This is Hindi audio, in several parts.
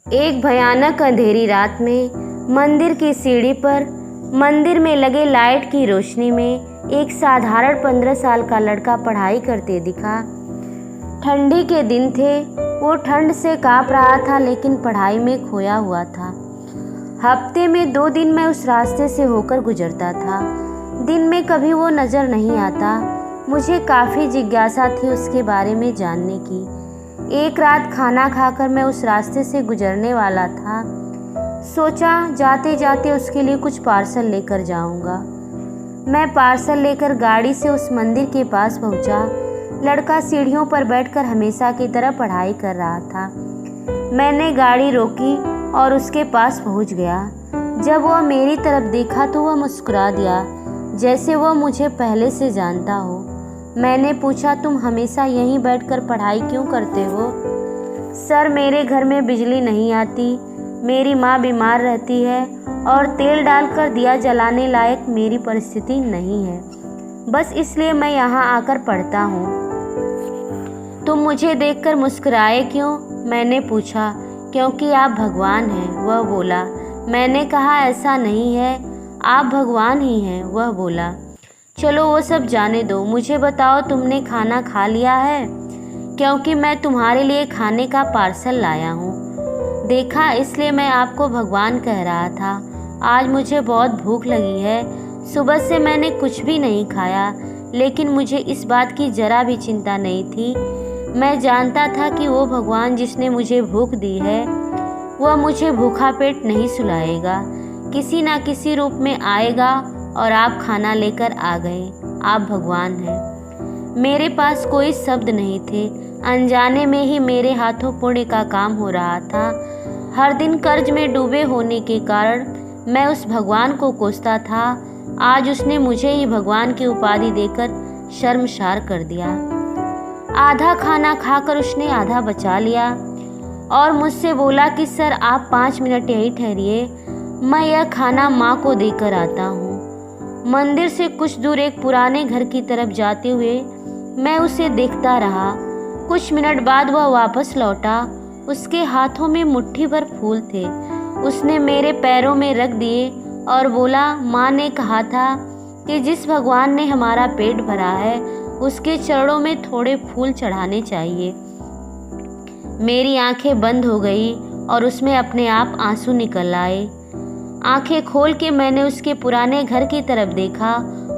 एक भयानक अंधेरी रात में मंदिर की सीढ़ी पर मंदिर में लगे लाइट की रोशनी में एक साधारण 15 साल का लड़का पढ़ाई करते दिखा। ठंडी के दिन थे, वो ठंड से काँप रहा था लेकिन पढ़ाई में खोया हुआ था। हफ्ते में 2 दिन मैं उस रास्ते से होकर गुजरता था। दिन में कभी वो नज़र नहीं आता। मुझे काफ़ी जिज्ञासा थी उसके बारे में जानने की। एक रात खाना खाकर मैं उस रास्ते से गुजरने वाला था। सोचा जाते जाते उसके लिए कुछ पार्सल लेकर जाऊंगा। मैं पार्सल लेकर गाड़ी से उस मंदिर के पास पहुंचा। लड़का सीढ़ियों पर बैठकर हमेशा की तरह पढ़ाई कर रहा था। मैंने गाड़ी रोकी और उसके पास पहुंच गया। जब वह मेरी तरफ देखा तो वह मुस्कुरा दिया, जैसे वह मुझे पहले से जानता हो। मैंने पूछा, तुम हमेशा यहीं बैठकर पढ़ाई क्यों करते हो? सर, मेरे घर में बिजली नहीं आती, मेरी माँ बीमार रहती है और तेल डालकर दिया जलाने लायक मेरी परिस्थिति नहीं है। बस इसलिए मैं यहाँ आकर पढ़ता हूँ। तुम मुझे देखकर मुस्कुराए क्यों? मैंने पूछा। क्योंकि आप भगवान हैं, वह बोला। मैंने कहा, ऐसा नहीं है, आप भगवान ही हैं, वह बोला। चलो वो सब जाने दो, मुझे बताओ तुमने खाना खा लिया है? क्योंकि मैं तुम्हारे लिए खाने का पार्सल लाया हूँ। देखा, इसलिए मैं आपको भगवान कह रहा था। आज मुझे बहुत भूख लगी है। सुबह से मैंने कुछ भी नहीं खाया, लेकिन मुझे इस बात की जरा भी चिंता नहीं थी। मैं जानता था कि वो भगवान जिसने मुझे भूख दी है, वह मुझे भूखा पेट नहीं सुलाएगा। किसी ना किसी रूप में आएगा और आप खाना लेकर आ गए। आप भगवान हैं। मेरे पास कोई शब्द नहीं थे। अनजाने में ही मेरे हाथों पुण्य का काम हो रहा था। हर दिन कर्ज में डूबे होने के कारण मैं उस भगवान को कोसता था। आज उसने मुझे ही भगवान की उपाधि देकर शर्मसार कर दिया। आधा खाना खाकर उसने आधा बचा लिया और मुझसे बोला कि सर, आप 5 मिनट यहीं ठहरिए, मैं यह खाना माँ को देकर आता हूँ। मंदिर से कुछ दूर एक पुराने घर की तरफ जाते हुए मैं उसे देखता रहा। कुछ मिनट बाद वह वापस लौटा। उसके हाथों में मुट्ठी भर फूल थे। उसने मेरे पैरों में रख दिए और बोला, माँ ने कहा था कि जिस भगवान ने हमारा पेट भरा है उसके चरणों में थोड़े फूल चढ़ाने चाहिए। मेरी आंखें बंद हो गई और उसमें अपने आप आंसू निकल आए। आंखें खोल के मैंने उसके पुराने घर की तरफ देखा।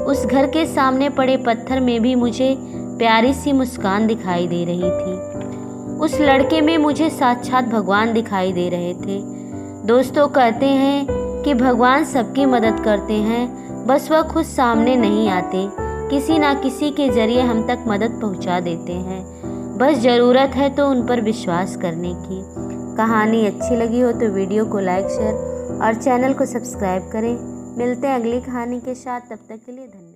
उस घर के सामने पड़े पत्थर में भी मुझे प्यारी सी मुस्कान दिखाई दे रही थी। उस लड़के में मुझे साक्षात भगवान दिखाई दे रहे थे। दोस्तों, कहते हैं कि भगवान सबकी मदद करते हैं, बस वह खुद सामने नहीं आते। किसी ना किसी के जरिए हम तक मदद पहुंचा देते हैं। बस ज़रूरत है तो उन पर विश्वास करने की। कहानी अच्छी लगी हो तो वीडियो को लाइक, शेयर और चैनल को सब्सक्राइब करें। मिलते हैं अगली कहानी के साथ, तब तक के लिए धन्यवाद।